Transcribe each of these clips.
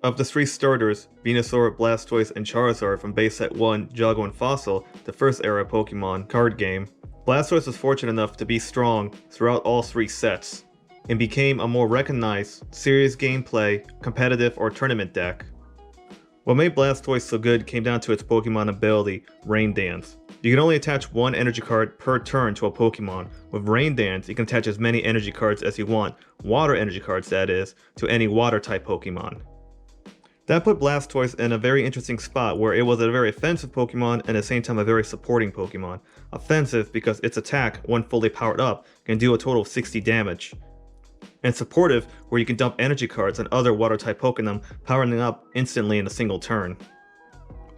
Of the three starters, Venusaur, Blastoise, and Charizard from Base Set 1, Jungle, and Fossil, the first era Pokemon card game, Blastoise was fortunate enough to be strong throughout all three sets, and became a more recognized, serious gameplay, competitive, or tournament deck. What made Blastoise so good came down to its Pokemon ability, Rain Dance. You can only attach one energy card per turn to a Pokemon. With Rain Dance, you can attach as many energy cards as you want, water energy cards that is, to any water-type Pokemon. That put Blastoise in a very interesting spot where it was a very offensive Pokemon and at the same time a very supporting Pokemon. Offensive because its attack, when fully powered up, can do a total of 60 damage. And supportive where you can dump energy cards on other water-type Pokemon, powering them up instantly in a single turn.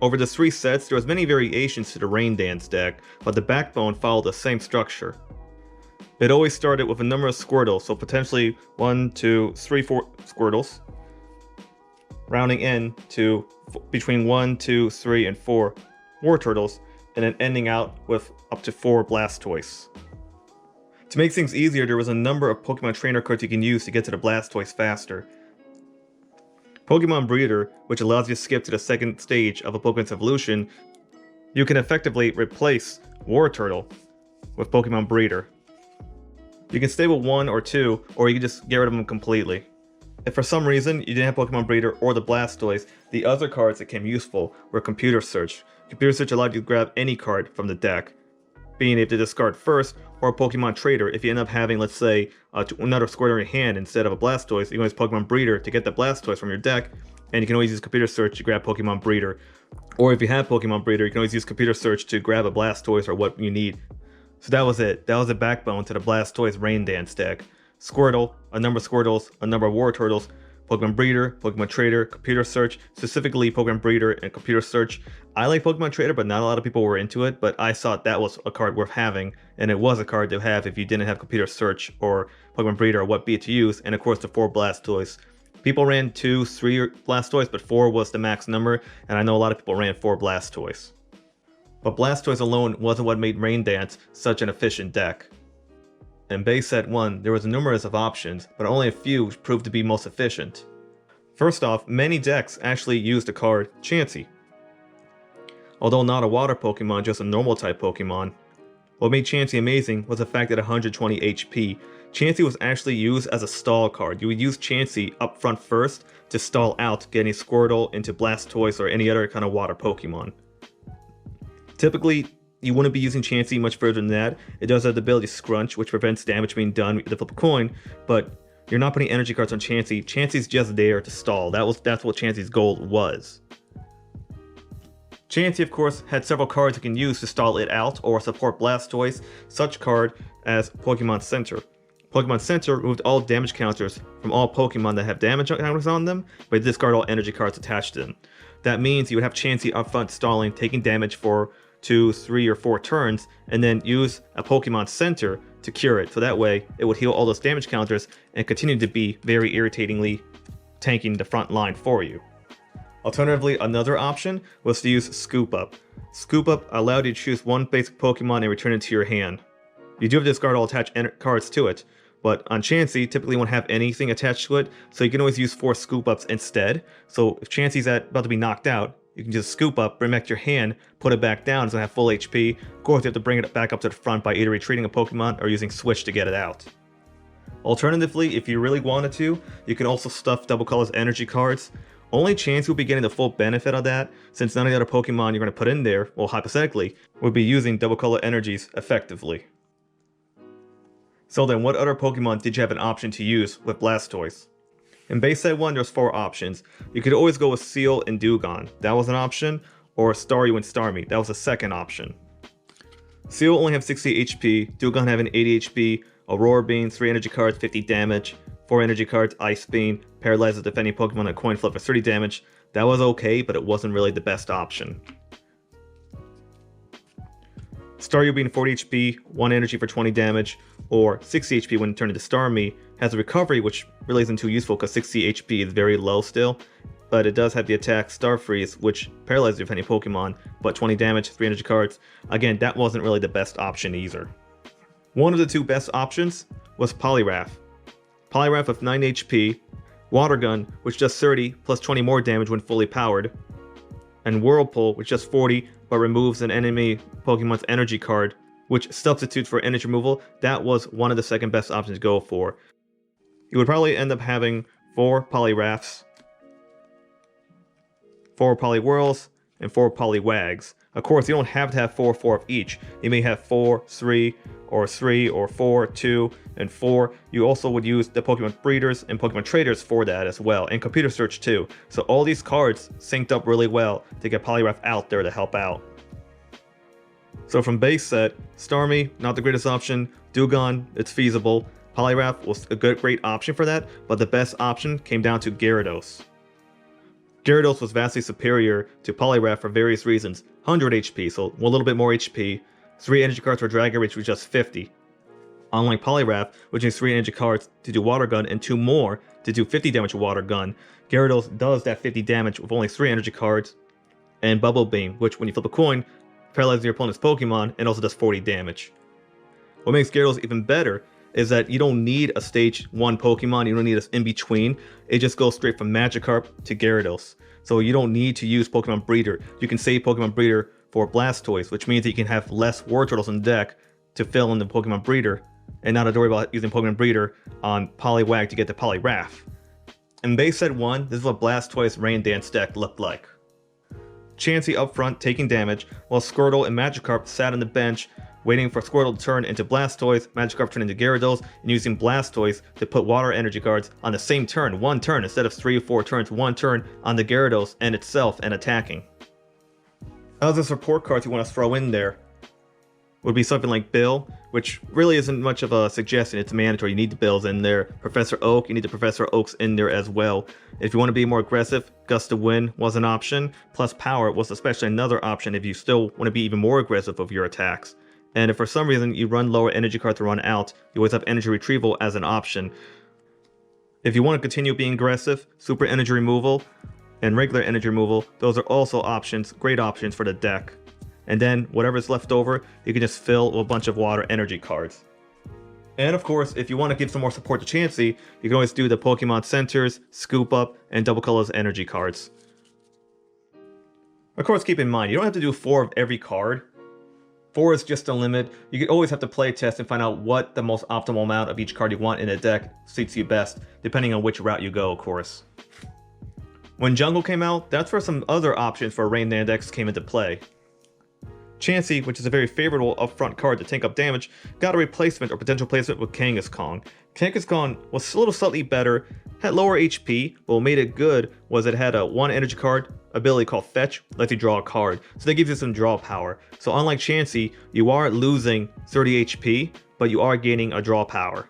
Over the three sets, there was many variations to the Rain Dance deck, but the backbone followed the same structure. It always started with a number of Squirtles, so potentially 1, 2, 3, 4 Squirtles, rounding in to between 1, 2, 3, and 4 Wartortles, and then ending out with up to 4 Blastoise. To make things easier, there was a number of Pokemon Trainer cards you can use to get to the Blastoise faster. Pokemon Breeder, which allows you to skip to the second stage of a Pokemon's evolution, you can effectively replace Wartortle with Pokemon Breeder. You can stay with 1 or 2, or you can just get rid of them completely. If for some reason you didn't have Pokemon Breeder or the Blastoise, the other cards that became useful were Computer Search. Computer Search allowed you to grab any card from the deck, being able to discard first, or Pokemon Trader. If you end up having, let's say, another Squirtle in your hand instead of a Blastoise, you can use Pokemon Breeder to get the Blastoise from your deck, and you can always use Computer Search to grab Pokemon Breeder. Or if you have Pokemon Breeder, you can always use Computer Search to grab a Blastoise or what you need. So that was it. That was the backbone to the Blastoise Rain Dance deck. Squirtle, a number of Squirtles, a number of Wartortles, Pokemon Breeder, Pokemon Trader, Computer Search, specifically Pokemon Breeder and Computer Search. I like Pokemon Trader, but not a lot of people were into it, but I thought that was a card worth having, and it was a card to have if you didn't have Computer Search or Pokemon Breeder or what be it to use, and of course the 4 Blastoise. People ran 2, 3 Blastoise, but 4 was the max number, and I know a lot of people ran 4 Blastoise. But Blastoise alone wasn't what made Rain Dance such an efficient deck. In Base Set 1, there was numerous of options, but only a few proved to be most efficient. First off, many decks actually used the card Chansey. Although not a water Pokemon, just a normal type Pokemon. What made Chansey amazing was the fact that 120 HP. Chansey was actually used as a stall card. You would use Chansey up front first to stall out getting Squirtle into Blastoise or any other kind of water Pokemon. Typically, you wouldn't be using Chansey much further than that. It does have the ability Scrunch, which prevents damage being done with the flip a coin, but you're not putting energy cards on Chansey. Chansey's just there to stall. That's what Chansey's goal was. Chansey, of course, had several cards you can use to stall it out or support Blastoise, such card as Pokemon Center. Pokemon Center removed all damage counters from all Pokemon that have damage counters on them, but discard all energy cards attached to them. That means you would have Chansey up front stalling, taking damage for 2, 3, or 4 turns, and then use a Pokemon Center to cure it, so that way it would heal all those damage counters and continue to be very irritatingly tanking the front line for you. Alternatively, another option was to use Scoop Up. Scoop Up allowed you to choose one basic Pokemon and return it to your hand. You do have to discard all attached cards to it, but on Chansey, typically you won't have anything attached to it, so you can always use 4 Scoop Ups instead. So if Chansey's about to be knocked out, you can just scoop up, bring back your hand, put it back down, it's going to have full HP. Of course, you have to bring it back up to the front by either retreating a Pokemon or using Switch to get it out. Alternatively, if you really wanted to, you can also stuff Double Color's energy cards. Only Chansey will be getting the full benefit of that, since none of the other Pokemon you're going to put in there, well hypothetically, would be using Double Color energies effectively. So then, what other Pokemon did you have an option to use with Blastoise? In Base Set 1, there's 4 options. You could always go with Seel and Dewgong, that was an option, or Staryu and Starmie, that was a second option. Seel only have 60 HP, Dewgong have an 80 HP, Aurora Beam, 3 energy cards, 50 damage, 4 energy cards, Ice Beam, paralyzes defending Pokemon on coin flip for 30 damage. That was okay, but it wasn't really the best option. Staryu being 40 HP, 1 energy for 20 damage, or 60 HP when turned into Starmie, has a recovery which really isn't too useful because 60 HP is very low still, but it does have the attack Star Freeze, which paralyzes your defending Pokemon, but 20 damage, 3 energy cards. Again, that wasn't really the best option either. One of the 2 best options was Poliwrath. Poliwrath with 9 HP, Water Gun, which does 30 plus 20 more damage when fully powered, and Whirlpool, which does 40 but removes an enemy Pokemon's energy card, which substitutes for energy removal. That was one of the second best options to go for. You would probably end up having 4 Poliwraths, 4 Poliwhirls, and 4 Poliwags. Of course, you don't have to have 4 of each. You may have 4, 3, or 3, or 4, 2, and 4. You also would use the Pokemon Breeders and Pokemon Traders for that as well, and Computer Search too. So all these cards synced up really well to get Poliwrath out there to help out. So from base set, Starmie, not the greatest option. Dewgong, it's feasible. Poliwrath was a great option for that, but the best option came down to Gyarados. Gyarados was vastly superior to Poliwrath for various reasons. 100 HP, so a little bit more HP. 3 energy cards for Dragon Rage, which was just 50. Unlike Poliwrath, which needs 3 energy cards to do Water Gun and 2 more to do 50 damage with Water Gun, Gyarados does that 50 damage with only 3 energy cards, and Bubble Beam, which when you flip a coin, paralyzes your opponent's Pokemon and also does 40 damage. What makes Gyarados even better is that you don't need a stage 1 Pokemon, you don't need an in-between. It just goes straight from Magikarp to Gyarados. So you don't need to use Pokemon Breeder. You can save Pokemon Breeder for Blastoise, which means that you can have less Wartortles in the deck to fill in the Pokemon Breeder, and not have to worry about using Pokemon Breeder on Poliwag to get the Poliwrath. In base set 1, this is what Blastoise Rain Dance deck looked like. Chansey up front taking damage, while Squirtle and Magikarp sat on the bench waiting for Squirtle to turn into Blastoise, Magikarp turn into Gyarados, and using Blastoise to put water energy cards on the same turn, one turn, instead of 3 or 4 turns, one turn on the Gyarados and itself and attacking. Other support cards you want to throw in there would be something like Bill, which really isn't much of a suggestion, it's mandatory, you need the Bills in there. Professor Oak, you need the Professor Oaks in there as well. If you want to be more aggressive, Gust to Win was an option, plus Power was especially another option if you still want to be even more aggressive with your attacks. And if for some reason you run lower energy cards to run out, you always have energy retrieval as an option. If you want to continue being aggressive, super energy removal and regular energy removal, those are also options, great options for the deck. And then whatever's left over, you can just fill with a bunch of water energy cards. And of course, if you want to give some more support to Chansey, you can always do the Pokemon Centers, Scoop Up, and Double Colors energy cards. Of course, keep in mind, you don't have to do 4 of every card. 4 is just a limit. You can always have to play test and find out what the most optimal amount of each card you want in a deck suits you best, depending on which route you go, of course. When Jungle came out, that's where some other options for Rain Dance decks came into play. Chansey, which is a very favorable upfront card to tank up damage, got a replacement or potential replacement with Kangaskhan. Kangaskhan was a little slightly better, had lower HP, but what made it good was it had a 1 energy card ability called Fetch, lets you draw a card, so that gives you some draw power. So unlike Chansey, you are losing 30 HP, but you are gaining a draw power.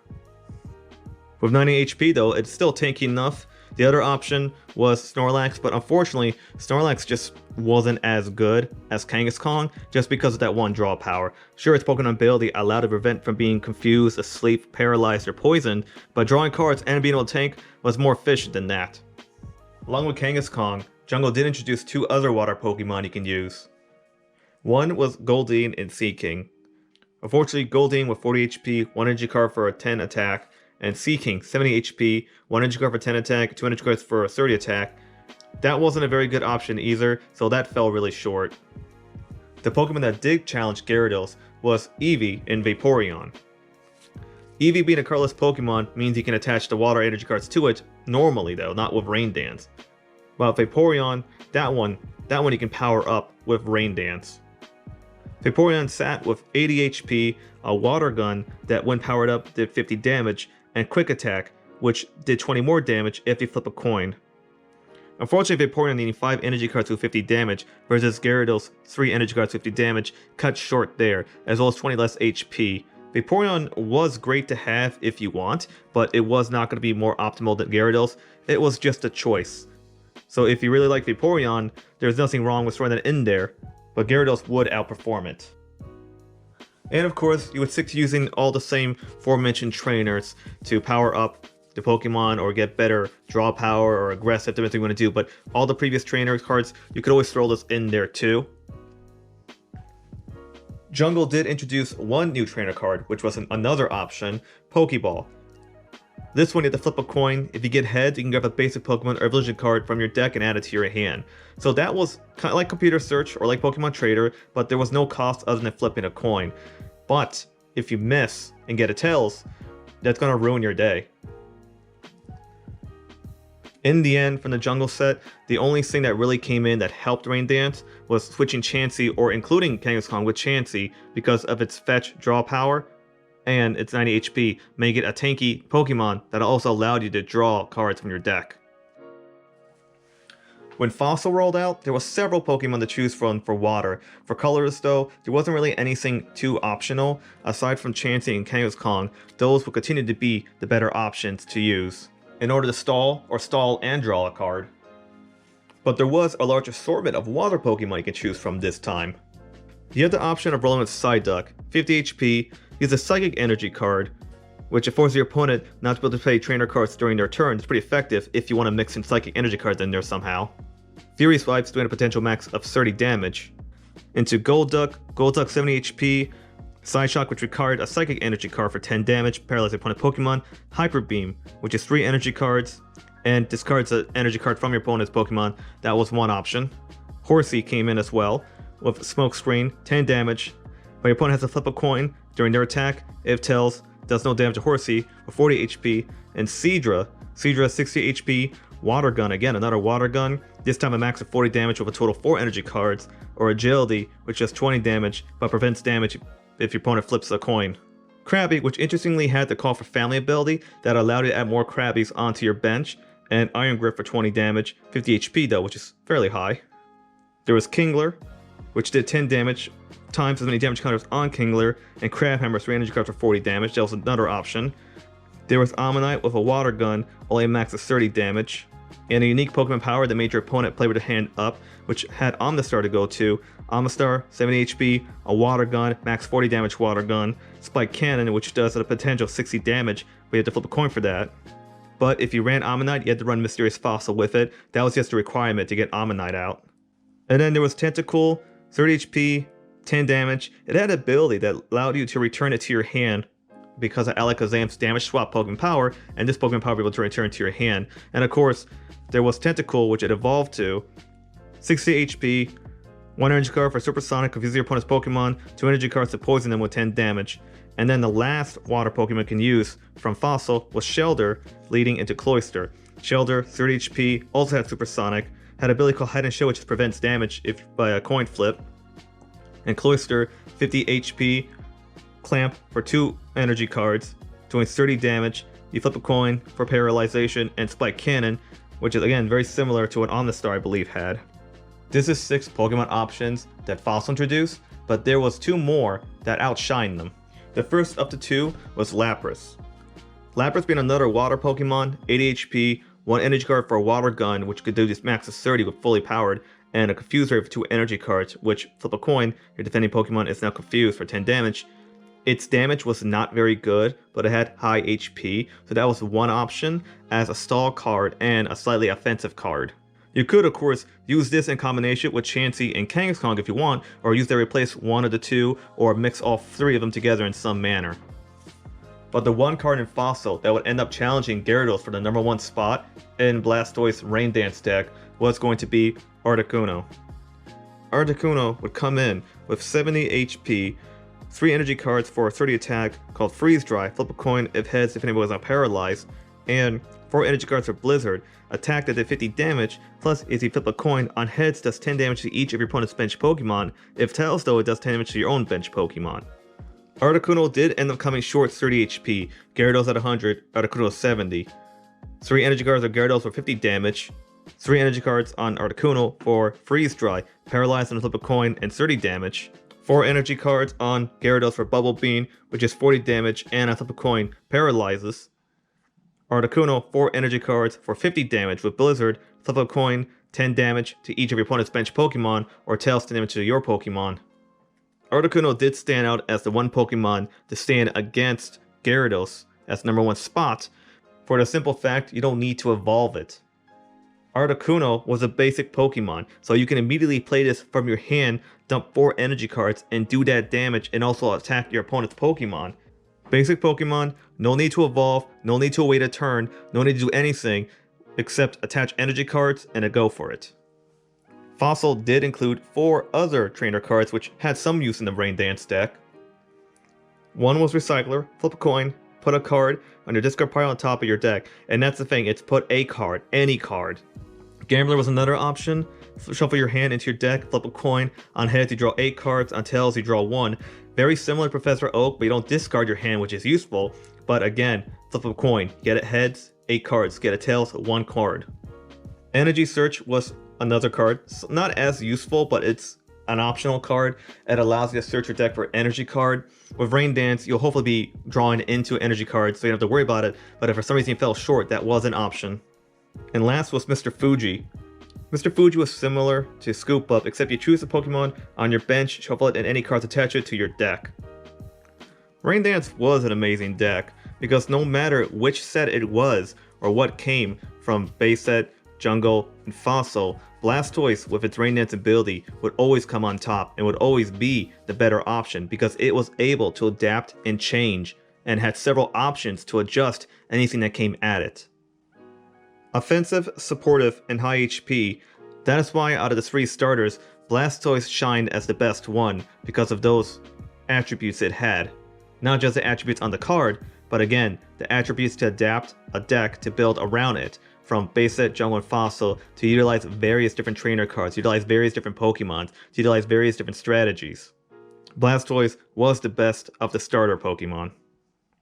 With 90 HP though, it's still tanky enough. The other option was Snorlax, but unfortunately, Snorlax just wasn't as good as Kangaskhan just because of that 1 draw power. Sure, its Pokemon ability allowed to prevent from being confused, asleep, paralyzed, or poisoned, but drawing cards and being able to tank was more efficient than that. Along with Kangaskhan, Jungle did introduce 2 other water Pokemon you can use. One was Goldeen and Seaking. Unfortunately, Goldeen with 40 HP, 1 energy card for a 10 attack, and Seaking, 70 HP, 1 energy card for 10 attack, 2 energy cards for a 30 attack. That wasn't a very good option either, so that fell really short. The Pokemon that did challenge Gyarados was Eevee and Vaporeon. Eevee being a colorless Pokemon means you can attach the water energy cards to it, normally though, not with Rain Dance. While Vaporeon, that one you can power up with Rain Dance. Vaporeon sat with 80 HP, a Water Gun that when powered up did 50 damage, and Quick Attack, which did 20 more damage if you flip a coin. Unfortunately, Vaporeon needing 5 energy cards with 50 damage versus Gyarados 3 energy cards with 50 damage cut short there, as well as 20 less HP. Vaporeon was great to have if you want, but it was not going to be more optimal than Gyarados. It was just a choice. So if you really like Vaporeon, there's nothing wrong with throwing that in there, but Gyarados would outperform it. And of course, you would stick to using all the same aforementioned trainers to power up the Pokemon or get better draw power or aggressive, depending on what you want to do, but all the previous trainer cards, you could always throw this in there too. Jungle did introduce 1 new trainer card, which was another option, Pokeball. This one you have to flip a coin. If you get heads, you can grab a basic Pokemon or evolution card from your deck and add it to your hand. So that was kind of like Computer Search or like Pokemon Trader, but there was no cost other than flipping a coin. But if you miss and get a Tails, that's going to ruin your day. In the end, from the Jungle set, the only thing that really came in that helped Rain Dance was switching Chansey or including Kangaskhan with Chansey because of its fetch draw power and its 90 HP, making it a tanky Pokemon that also allowed you to draw cards from your deck. When Fossil rolled out, there were several Pokemon to choose from for water. For colors though, there wasn't really anything too optional. Aside from Chansey and Kangaskhan, those will continue to be the better options to use in order to stall and draw a card. But there was a large assortment of water Pokemon you can choose from this time. You have the option of rolling with Psyduck, 50 HP, use a Psychic Energy card, which forces your opponent not to be able to play trainer cards during their turn. It's pretty effective if you want to mix in Psychic Energy cards in there somehow. Fury Swipes doing a potential max of 30 damage. Into Golduck 70 HP, Psyshock, which required a Psychic Energy card for 10 damage, paralyze opponent Pokemon, Hyper Beam, which is 3 energy cards, and discards an energy card from your opponent's Pokemon. That was one option. Horsey came in as well, with Smoke Screen, 10 damage, but your opponent has to flip a coin during their attack. If Tails does no damage to Horsey, for 40 HP, and Seadra 60 HP, Water Gun, again another Water Gun, this time a max of 40 damage with a total of 4 energy cards, or Agility, which does 20 damage, but prevents damage if your opponent flips a coin. Krabby, which interestingly had the Call for Family ability that allowed you to add more Krabbies onto your bench, and Iron Grip for 20 damage, 50 HP though, which is fairly high. There was Kingler, which did 10 damage, times as many damage counters on Kingler, and Crabhammer 3 energy cards for 40 damage, that was another option. There was Ammonite with a Water Gun, only a max of 30 damage, and a unique Pokemon power that made your opponent play with a hand up, which had Omastar to go to. Omastar, 70 HP, a Water Gun, max 40 damage Water Gun, Spike Cannon, which does a potential 60 damage, but you had to flip a coin for that. But if you ran Ammonite, you had to run Mysterious Fossil with it. That was just a requirement to get Ammonite out. And then there was Tentacool, 30 HP, 10 damage. It had an ability that allowed you to return it to your hand because of Alakazam's damage swap Pokemon power, and this Pokemon power will be able to return to your hand. And of course, there was Tentacool, which it evolved to, 60 HP, 1 energy card for Supersonic, confuse your opponent's Pokemon, 2 energy cards to poison them with 10 damage. And then the last water Pokemon you can use from Fossil was Shelder, leading into Cloyster. Shelder, 30 HP, also had Supersonic, had an ability called Hide and Show, which prevents damage if by a coin flip. And Cloyster, 50 HP, Clamp for 2 energy cards, doing 30 damage. You flip a coin for Paralyzation, and Spike Cannon, which is again very similar to what Omastar I believe had. This is 6 Pokemon options that Fossil introduced, but there was 2 more that outshined them. The first up to 2 was Lapras. Lapras being another water Pokemon, 80 HP, 1 energy card for a Water Gun, which could do this max of 30 with fully powered, and a Confuse Ray for 2 energy cards, which flip a coin, your defending Pokemon is now confused for 10 damage. Its damage was not very good, but it had high HP, so that was one option as a stall card and a slightly offensive card. You could, of course, use this in combination with Chansey and Kangaskhan if you want, or use to replace one of the 2, or mix all 3 of them together in some manner. But the one card in Fossil that would end up challenging Gyarados for the number 1 spot in Blastoise Rain Dance deck was going to be Articuno. Articuno would come in with 70 HP, 3 energy cards for a 30 attack called Freeze Dry, flip a coin if heads if anybody was not paralyzed, and 4 energy cards for Blizzard, attack that did 50 damage, plus if you flip a coin on heads does 10 damage to each of your opponent's bench Pokemon, if tails though it does 10 damage to your own bench Pokemon. Articuno did end up coming short 30 HP, Gyarados at 100, Articuno 70. 3 energy cards of Gyarados for 50 damage, 3 energy cards on Articuno for Freeze Dry, paralyze and flip a coin and 30 damage. 4 energy cards on Gyarados for Bubble Beam, which is 40 damage, and on flip a coin, paralyzes. Articuno, 4 energy cards for 50 damage with Blizzard, flip a coin, 10 damage to each of your opponent's bench Pokemon, or tails 10 damage to your Pokemon. Articuno did stand out as the one Pokemon to stand against Gyarados as number 1 spot, for the simple fact you don't need to evolve it. Articuno was a basic Pokemon, so you can immediately play this from your hand, dump 4 energy cards, and do that damage and also attack your opponent's Pokemon. Basic Pokemon, no need to evolve, no need to wait a turn, no need to do anything except attach energy cards and go for it. Fossil did include 4 other trainer cards which had some use in the Rain Dance deck. One was Recycler, flip a coin, put a card on your discard pile on top of your deck, and that's the thing, it's put a card, any card. Gambler was another option. Shuffle your hand into your deck, flip a coin. On heads you draw 8 cards, on tails you draw 1. Very similar to Professor Oak, but you don't discard your hand, which is useful. But again, flip a coin, get it heads, 8 cards, get it tails, 1 card. Energy Search was another card, not as useful, but it's an optional card. It allows you to search your deck for an energy card. With Rain Dance, you'll hopefully be drawn into energy cards, so you don't have to worry about it, but if for some reason you fell short, that was an option. And last was Mr. Fuji. Mr. Fuji was similar to Scoop Up, except you choose a Pokemon on your bench, shuffle it, and any cards attach it to your deck. Rain Dance was an amazing deck, because no matter which set it was, or what came from Base Set, Jungle, and Fossil, Blastoise with its Rain Dance ability would always come on top and would always be the better option because it was able to adapt and change and had several options to adjust anything that came at it. Offensive, supportive, and high HP, that is why out of the 3 starters, Blastoise shined as the best one because of those attributes it had. Not just the attributes on the card, but again, the attributes to adapt a deck to build around it, from Base Set, Jungle, and Fossil, to utilize various different trainer cards, utilize various different Pokemon, to utilize various different strategies. Blastoise was the best of the starter Pokemon.